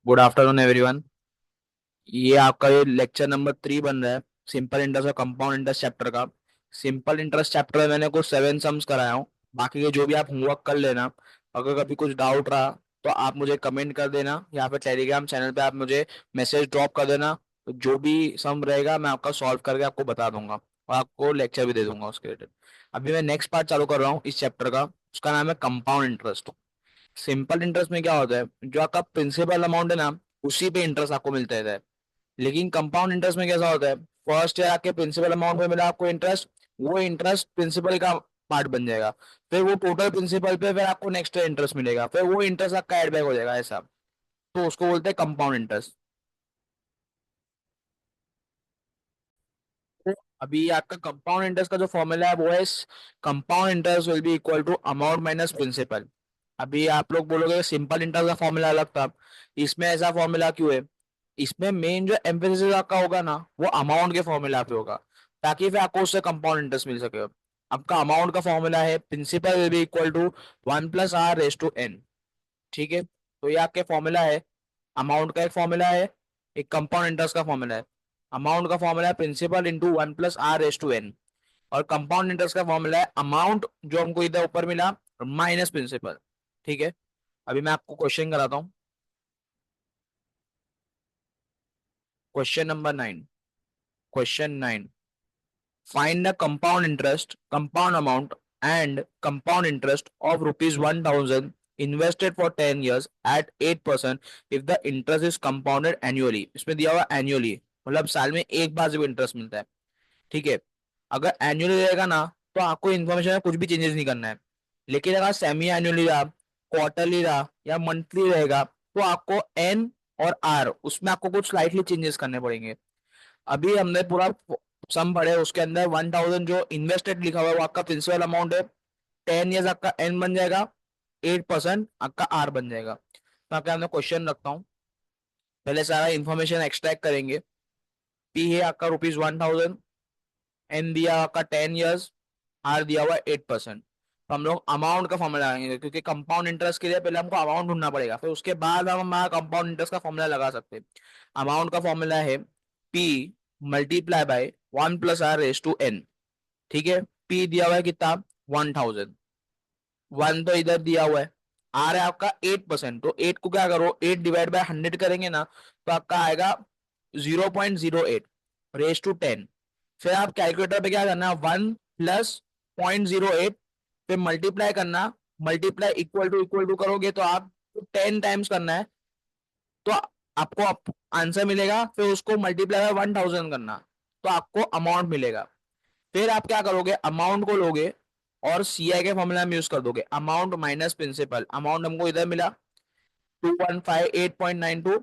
Good afternoon everyone. ये आपका ये लेक्चर नंबर 3 बन रहा है सिंपल इंटरेस्ट और कंपाउंड इंटरेस्ट चैप्टर का। सिंपल इंटरेस्ट चैप्टर में मैंने कुछ 7 सम्स कराया हूँ। बाकी के जो भी आप होमवर्क कर लेना। अगर कभी कुछ डाउट रहा तो आप मुझे कमेंट कर देना या फिर टेलीग्राम चैनल पे आप मुझे मैसेज ड्रॉप कर देना। तो जो भी सम रहेगा मैं आपका सॉल्व करके आपको बता दूंगा और आपको लेक्चर भी दे दूंगा उसके रिलेटेड। अभी मैं नेक्स्ट पार्ट चालू कर रहा हूँ इस चैप्टर का। उसका नाम है कंपाउंड इंटरेस्ट। सिंपल इंटरेस्ट में क्या होता है, जो आपका प्रिंसिपल अमाउंट है ना, उसी पे इंटरेस्ट आपको मिलता है। लेकिन कंपाउंड इंटरेस्ट में कैसा होता है, फर्स्ट ईयर आपके प्रिंसिपल अमाउंट में मिला आपको इंटरेस्ट, वो इंटरेस्ट प्रिंसिपल का पार्ट बन जाएगा। फिर वो टोटल प्रिंसिपल पे फिर आपको नेक्स्ट ईयर इंटरेस्ट मिलेगा, फिर वो इंटरेस्ट आपका एड बैक हो जाएगा ऐसा। तो उसको बोलते हैं कंपाउंड इंटरेस्ट। तो अभी आपका कंपाउंड इंटरेस्ट का जो फॉर्मूला है वो है, compound interest will be equal to amount minus principal. अभी आप लोग बोलोगे सिंपल इंटरेस्ट का फॉर्मूला अलग था, इसमें ऐसा फॉर्मूला क्यों है? इसमें मेन जो एम्फेसिस आपका होगा ना, वो अमाउंट के फॉर्मूला पे होगा, ताकि फिर आपको उससे कंपाउंड इंटरेस्ट मिल सके। आपका अमाउंट का फॉर्मूला है principal will be equal to 1 + r⁻n। ठीक है, तो ये आपके फॉर्मूला है। अमाउंट का एक फॉर्मूला है, एक कंपाउंड इंटरेस्ट का फॉर्मूला है। अमाउंट का फॉर्मूला है प्रिंसिपल इंटू 1 + r⁻n, और कंपाउंड इंटरेस्ट का फॉर्मूला है अमाउंट जो हमको इधर ऊपर मिला माइनस प्रिंसिपल। ठीक है, अभी मैं आपको क्वेश्चन कराता हूँ। Question number 9। Question 9, find the compound interest, compound amount and compound interest of rupees 1000 invested for 10 years at 8% if the interest is compounded annually। इसमें दिया हुआ annually, मतलब साल में एक बार जब इंटरेस्ट मिलता है। ठीक है, अगर एनुअली रहेगा ना तो आपको इन्फॉर्मेशन में कुछ भी चेंजेस नहीं करना है। लेकिन अगर सेमी एनुअली रहा, क्वार्टरली रहा या मंथली रहेगा, तो आपको एन और आर उसमें आपको कुछ स्लाइटली चेंजेस करने पड़ेंगे। अभी हमने पूरा सम पढ़े, उसके अंदर 1000 जो इन्वेस्टेड लिखा हुआ है वो आपका प्रिंसिपल अमाउंट है। 10 ईयर्स आपका एन बन जाएगा, 8% आपका आर बन जाएगा। तो आपके हमने क्वेश्चन रखता हूँ। पहले सारा इन्फॉर्मेशन एक्सट्रैक्ट करेंगे। पी है आपका रुपीज 1000, एन दिया आपका 10 ईयर्स, आर दिया हुआ 8%। तो हम लोग अमाउंट का फॉर्मूला लगाएंगे, क्योंकि कंपाउंड इंटरेस्ट के लिए पहले हमको अमाउंट ढूंढना पड़ेगा, फिर उसके बाद हम हमारा कंपाउंड इंटरेस्ट का फॉर्मूला लगा सकते हैं। अमाउंट का फॉर्मूला है पी मल्टीप्लाई बाय 1 + r⁻n। ठीक है, पी दिया हुआ है कितना, 1000। वन तो इधर दिया हुआ है, आर है आपका 8%, तो 8 को क्या करो, 8 डिवाइड बाय 100 करेंगे ना, तो आपका आएगा 0.08 रेस टू 10। फिर आप कैलकुलेटर पे क्या करना, 1 + 0.08, फिर मल्टीप्लाई करना। मल्टीप्लाई इक्वल टू करोगे तो आप 10 टाइम्स करना है, तो आपको आंसर मिलेगा। फिर उसको मल्टीप्लाई बाय 1000 करना, तो आपको अमाउंट मिलेगा। फिर आप क्या करोगे, अमाउंट को लोगे और सीआई के फॉर्मूला में यूज कर दोगे, अमाउंट माइनस प्रिंसिपल। अमाउंट हमको इधर मिला 2158.92,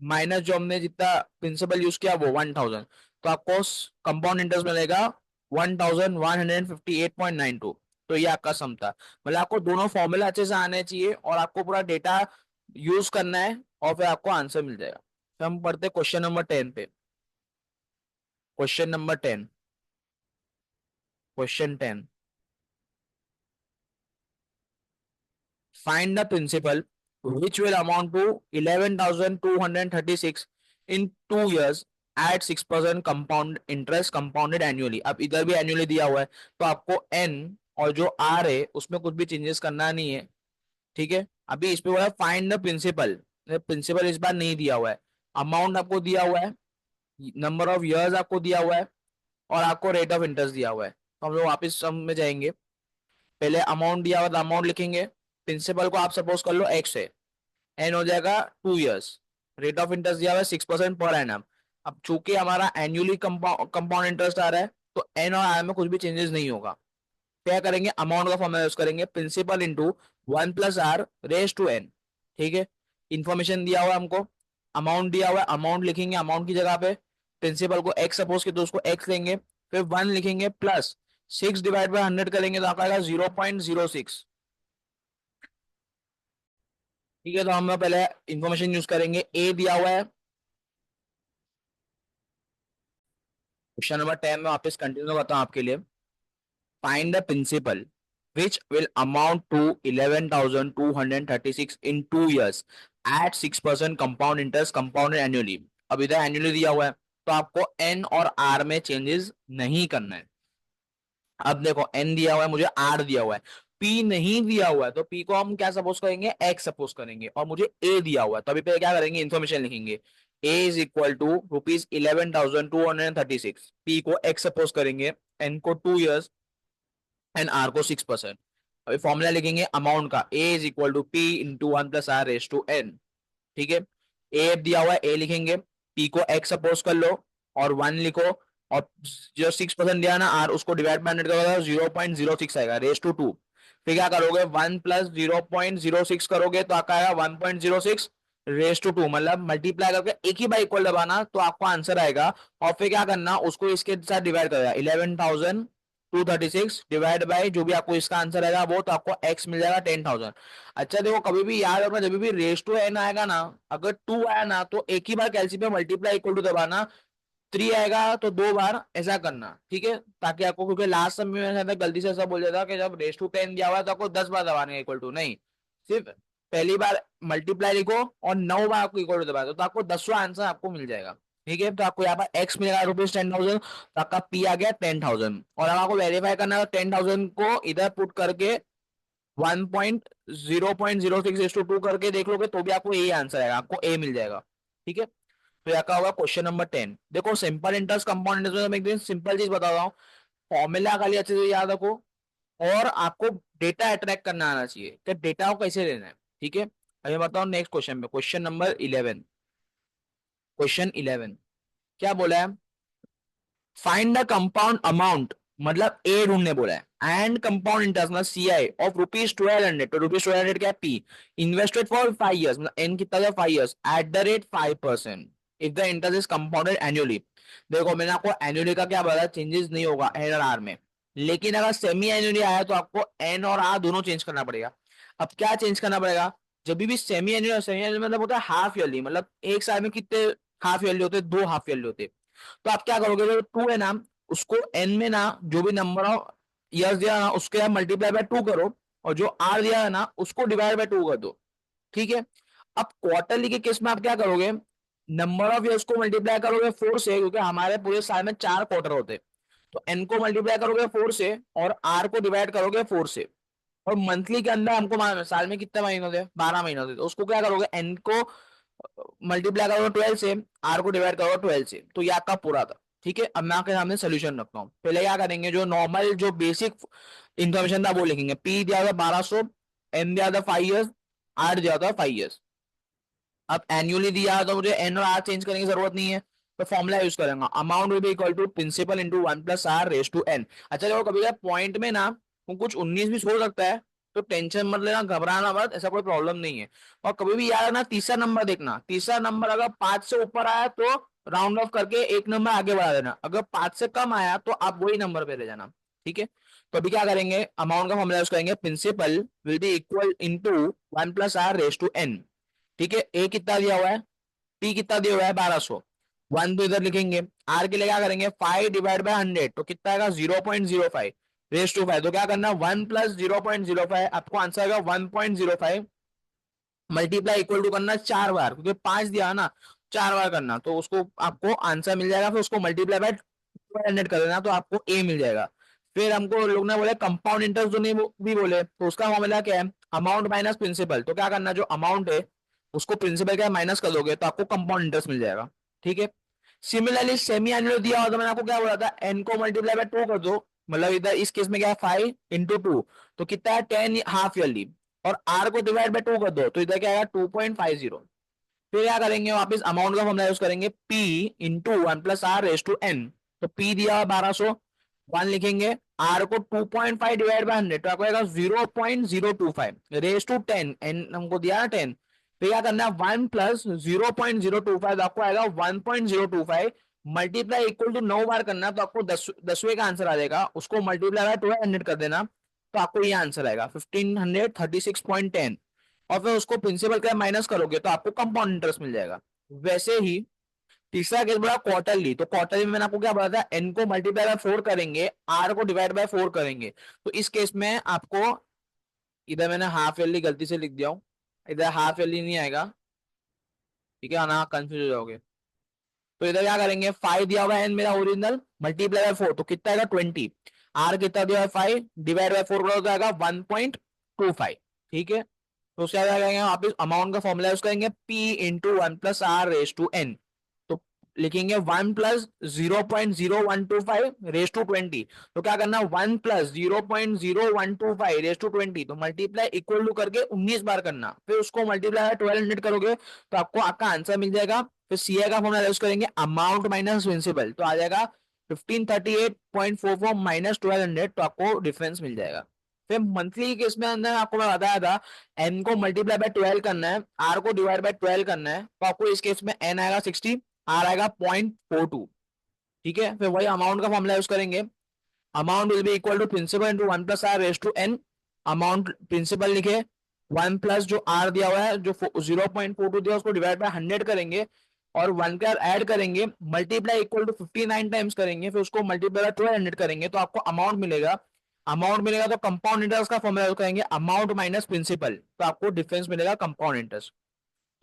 माइनस जो हमने जितना प्रिंसिपल यूज किया वो 1000, तो आपको कंपाउंड इंटरेस्ट मिलेगा 1158.92। तो ये आपका सम था। मतलब आपको दोनों फॉर्मूला अच्छे से आने चाहिए और आपको पूरा डेटा यूज करना है, और फिर आपको आंसर मिल जाएगा। तो हम पढ़ते क्वेश्चन नंबर 10 पे। Question number 10। Question 10, find the principal which will amount to 11,236 in 2 years at 6% compound interest compounded annually। अब इधर भी एनुअली दिया हुआ है, तो आपको एन और जो आर है उसमें कुछ भी चेंजेस करना नहीं है। ठीक है, अभी इस पे बोला फाइंड द प्रिंसिपल। प्रिंसिपल इस बार नहीं दिया हुआ है, अमाउंट आपको दिया हुआ है, नंबर ऑफ इयर्स आपको दिया हुआ है, और आपको रेट ऑफ इंटरेस्ट दिया हुआ है। तो हम लोग वापस सम में जाएंगे। पहले अमाउंट दिया हुआ था, अमाउंट लिखेंगे। प्रिंसिपल को आप सपोज कर लो एक्स है, एन हो जाएगा 2 इयर्स। रेट ऑफ इंटरेस्ट दिया हुआ है 6% पर एनम। अब चूंकि हमारा एनुअली कंपाउंड इंटरेस्ट आ रहा है, तो एन और आर में कुछ भी चेंजेस नहीं होगा। क्या करेंगे, अमाउंट का फॉर्मूला यूज करेंगे, प्रिंसिपल इंटू 1 + r⁻n। ठीक है, इंफॉर्मेशन दिया हुआ है हमको, अमाउंट दिया हुआ है, अमाउंट लिखेंगे अमाउंट की जगह पे। प्रिंसिपल को एक्स सपोज किया तो उसको एक्स लेंगे, फिर 1 लिखेंगे प्लस 6 डिवाइड बाय 100 करेंगे तो आपका आएगा 0.06। ठीक है, तो हम लोग पहले इंफॉर्मेशन यूज करेंगे। ए दिया हुआ है। क्वेश्चन नंबर 10 में वापस कंटिन्यू करता हूँ आपके लिए। Find the principal which will amount to 11,236 in 2 years at 6% compound interest compounded annually. अब इधर एनुअली दिया हुआ है तो आपको एन और आर में चेंजेस नहीं करना है। अब देखो एन दिया हुआ है, मुझे आर दिया हुआ है, पी नहीं दिया हुआ है, तो पी को हम क्या सपोज करेंगे, एक्स सपोज करेंगे, और मुझे ए दिया हुआ है तो अभी पे क्या करेंगे, इन्फॉर्मेशन लिखेंगे। ए इज इक्वल टू ₹11,236, पी को एक्स सपोज करेंगे, एन को 2 years एंड आर को 6%। अभी फॉर्मूला लिखेंगे अमाउंट का, A is equal to P into one plus R raise to N. ठीक है, ए दिया हुआ है, ए लिखेंगे, पी को एक्स सपोज कर लो और 1 लिखो, और जो 6% दिया ना आर, उसको डिवाइड बाय 100 करोगे 0.06 आएगा रेस टू 2। फिर क्या करोगे, 1 प्लस 0.06 करोगे तो आपका आएगा 1.06 रेस टू 2, मतलब मल्टीप्लाई करके एक ही बार इक्वल दबाना तो आपको आंसर आएगा। और फिर क्या करना, उसको इसके साथ डिवाइड करेगा, 11,236 डिवाइड बाय जो भी आपको इसका आंसर आएगा वो, तो आपको एक्स मिल जाएगा 10,000। अच्छा देखो, कभी भी याद रखना, जब भी रेस टू एन आएगा ना, अगर 2 आया ना तो एक ही बार कैलसी पे मल्टीप्लाई इक्वल टू दबाना, 3 आएगा तो 2 बार ऐसा करना, ठीक है, ताकि आपको, क्योंकि लास्ट समय में मैंने गलती से ऐसा बोल दिया था कि जब रेस टू 10 दिया हुआ है तो आपको 10 बार दबाने इक्वल टू नहीं, सिर्फ पहली बार मल्टीप्लाई लिखो और 9 बार आपको इक्वल टू दबा दो तो आपको 10वां आंसर आपको मिल जाएगा। ठीक है, तो आपको यहाँ पर एक्स मिलेगा ₹10,000, तो आपका पी आ गया 10,000, और अब आपको वेरीफाई करना है 10,000 को इधर पुट करके 1.0.06 करके देख लोगे तो भी आपको यही आंसर आएगा, आपको ए मिल जाएगा। ठीक है, तो यहाँ का होगा क्वेश्चन नंबर 10। देखो सिंपल इंटरेस्ट कंपाउंड इंटरेस्ट में मैं एकदम सिंपल चीज बता रहा हूँ, फॉर्मूला खाली अच्छे से याद रखो, और आपको डेटा अट्रैक्ट करना आना चाहिए कि डेटा को कैसे लेना है। ठीक है, अभी बताओ नेक्स्ट क्वेश्चन पे, क्वेश्चन नंबर 11। क्वेश्चन 11 क्या बोला है, फाइंड द कंपाउंड अमाउंट, मतलब ए ढूंढने बोला है, एंड कंपाउंड इंटरेस्ट मतलब सी आई ऑफ ₹1200, तो ₹1200 क्या है, पी, इन्वेस्टेड फॉर 5 years, मतलब एन कितना है 5 years, at the rate 5%, if the interest is compounded annually. देखो मैंने आपको एनुअली का क्या बताया, चेंजेस नहीं होगा एन और आर में, लेकिन अगर सेमी एनुअली आया तो आपको एन और आर दोनों चेंज करना पड़ेगा। अब क्या चेंज करना पड़ेगा, जब भी सेमी एनुअल मतलब होता है हाफ ईयरली, मतलब एक साल में कितने हाफ ईयरली होते हैं, 2 हाफ ईयरली होते हैं। तो आप क्या करोगे, जो 2 है ना, उसको एन में ना जो भी नंबर ऑफ ईयर्स दिया ना उसके मल्टीप्लाई बाय 2 करो, और जो आर दिया है ना उसको डिवाइड बाय 2 कर दो। ठीक है, अब क्वार्टरली के केस में आप क्या करोगे, नंबर ऑफ ईयर्स को मल्टीप्लाई करोगे 4 से, क्योंकि हमारे पूरे साल में 4 क्वार्टर होते हैं, तो एन को मल्टीप्लाई करोगे 4 से और आर को डिवाइड करोगे 4 से। और मंथली के अंदर हमको मालूम है साल में कितने महीने होते हैं, 12 महीने होते हैं, तो उसको क्या करोगे, एन को मल्टीप्लाई करोगे 12 से, आर को डिवाइड करोगे 12 से, तो ये आपका पूरा था। ठीक है, अब मैं आपके सामने सोल्यूशन रखता हूँ। पहले क्या करेंगे, जो नॉर्मल जो बेसिक इंफॉर्मेशन था वो लिखेंगे, पी दिया था 1200, एन दिया था 5 years, आर दिया था 5 years। अब एनुअली दिया तो मुझे एन और आर चेंज करने की जरूरत नहीं है, तो फॉर्मूला यूज करेंगे, amount will be equal to principal into 1 + r raise to N. अच्छा देखो, कभी पॉइंट में ना वो कुछ 19 भी हो सकता है, तो टेंशन मत लेना, घबराना मत, ऐसा कोई प्रॉब्लम नहीं है। और कभी भी याद रखना, तीसरा नंबर देखना, तीसरा नंबर अगर 5 से ऊपर आया तो राउंड ऑफ करके एक नंबर आगे बढ़ा देना, अगर 5 से कम आया तो आप वही नंबर पे ले जाना। ठीक है, तो अभी क्या करेंगे, अमाउंट का फॉर्मूला यूज करेंगे, principal will be equal into 1 + r raise to N. ठीक है, ए कितना दिया हुआ है, पी कितना दिया हुआ है 1200, 1 तो इधर लिखेंगे, आर के लिए क्या करेंगे, 5/100 तो कितना आएगा 0.05 रेस टू 5, तो क्या करना 1 + 0.05, आपको आंसर आएगा 1.05, मल्टीप्लाई इक्वल टू करना 4 बार, क्योंकि 5 दिया ना, 4 बार करना, तो उसको आपको आंसर मिल जाएगा, फिर उसको मल्टीप्लाई बाय 100 कर देना तो आपको ए मिल जाएगा। फिर हमको लोग ने बोले कंपाउंड इंटरेस्ट जो नहीं भी बोले, तो उसका फॉर्मूला क्या है, अमाउंट माइनस प्रिंसिपल, तो क्या करना, जो अमाउंट है उसको प्रिंसिपल क्या माइनस कर दोगे तो आपको कंपाउंड इंटरेस्ट मिल जाएगा। ठीक है, सिमिलरली सेमी एनुअल दिया हो तो मैंने आपको क्या बोला था, एन को मल्टीप्लाई बाय 2 कर दो, मतलब इधर इस केस में क्या है 5 × 2, तो कितना है 10 हाफ ईयरली, और आर को डिवाइड बाय 2 कर दो तो इधर क्या आएगा 2.50। फिर क्या करेंगे, वापस अमाउंट का फॉर्मूला यूज करेंगे, P into 1 + r raise to N, तो पी दिया 1200, 1 लिखेंगे, आर को 2.5 डिवाइड बाय 100 तो आपको आएगा 0.025 रेस टू 10, एन हमको दिया ना 10, तो क्या करना है 1 + 0.025 आपको आएगा 1.025, मल्टीप्लाई इक्वल टू 9 बार करना तो आपको 10वें का आंसर आ जाएगा, उसको मल्टीप्लाई बाय 1200 कर देना तो आपको ये आंसर आएगा 1536.10, और फिर उसको प्रिंसिपल का माइनस करोगे तो आपको कंपाउंड इंटरेस्ट मिल जाएगा। वैसे ही तीसरा केस बोला क्वार्टरली, तो क्वार्टरली में मैंने आपको क्या बताया था, एन को मल्टीप्लाई बाय 4 करेंगे, आर को डिवाइड बाय 4 करेंगे, तो इस केस में आपको, इधर मैंने हाफ ईयरली गलती से लिख दिया हूं, इधर हाफ ईयरली नहीं आएगा, ठीक है ना, कंफ्यूज हो जाओगे। तो इधर क्या करेंगे, 5 दिया हुआ है एन मेरा ओरिजिनल, मल्टीप्लाई बाय 4, तो कितना आएगा 20। आर कितना दिया है 5, डिवाइड बाय 4 हो जाएगा 1.25। ठीक है, तो उसके बाद करेंगे वापिस अमाउंट का फॉर्मूला यूज करेंगे, P into one plus R raise to N. तो लिखेंगे 1 प्लस 0.0125 रेस टू 20। तो क्या करना, 1 प्लस 0.0125 रेस टू 20, तो मल्टीप्लाई इक्वल टू करके 19 बार करना, फिर उसको मल्टीप्लाई 1200 करोगे तो आपको आपका आंसर मिल जाएगा। फिर सीए का फॉर्मूला यूज करेंगे, अमाउंट माइनस प्रिंसिपल, तो आ जाएगा 1538.44 माइनस 1200, तो आपको डिफरेंस मिल जाएगा। फिर मंथली के केस में अंदर आपको मैं बताया था, एन को मल्टीप्लाई बाय 12 करना है, आर को डिवाइड बाय 12 करना है, तो आपको इस केस में एन आएगा 60, आर आएगा 0.42। ठीक है, फिर वही अमाउंट का फॉर्मूला यूज करेंगे, amount will be equal to principal into one plus R raise to N. Amount principal लिखे, वन प्लस जो आर दिया हुआ है जो 0.42 दिया उसको डिवाइड बाय 100 करेंगे, और वन का ऐड करेंगे, मल्टीप्लाई इक्वल टू 59 टाइम्स करेंगे, फिर उसको मल्टीप्लाई बाय 1200 करेंगे, तो आपको अमाउंट मिलेगा। अमाउंट मिलेगा तो कंपाउंड इंटरेस्ट का फॉर्मूला यूज करेंगे, अमाउंट माइनस प्रिंसिपल, तो आपको डिफरेंस मिलेगा कंपाउंड इंटरेस्ट।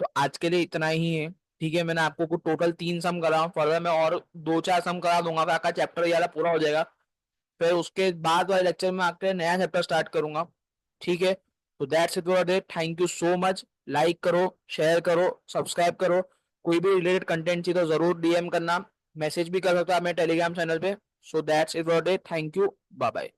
तो आज के लिए इतना ही है। ठीक है, मैंने आपको कुछ टोटल 3 सम करा, फर्दर मैं और 2-4 सम करा दूंगा, फिर आपका चैप्टर 11 पूरा हो जाएगा। फिर उसके बाद वाले लेक्चर में आके नया चैप्टर स्टार्ट करूंगा। ठीक है, तो that's it for today, thank you so much. Like करो, शेयर करो, सब्सक्राइब करो, कोई भी रिलेटेड कंटेंट चाहिए तो जरूर डीएम करना, मैसेज भी कर सकते हो आप मेरे टेलीग्राम चैनल पे। So that's it for today, thank you, bye bye.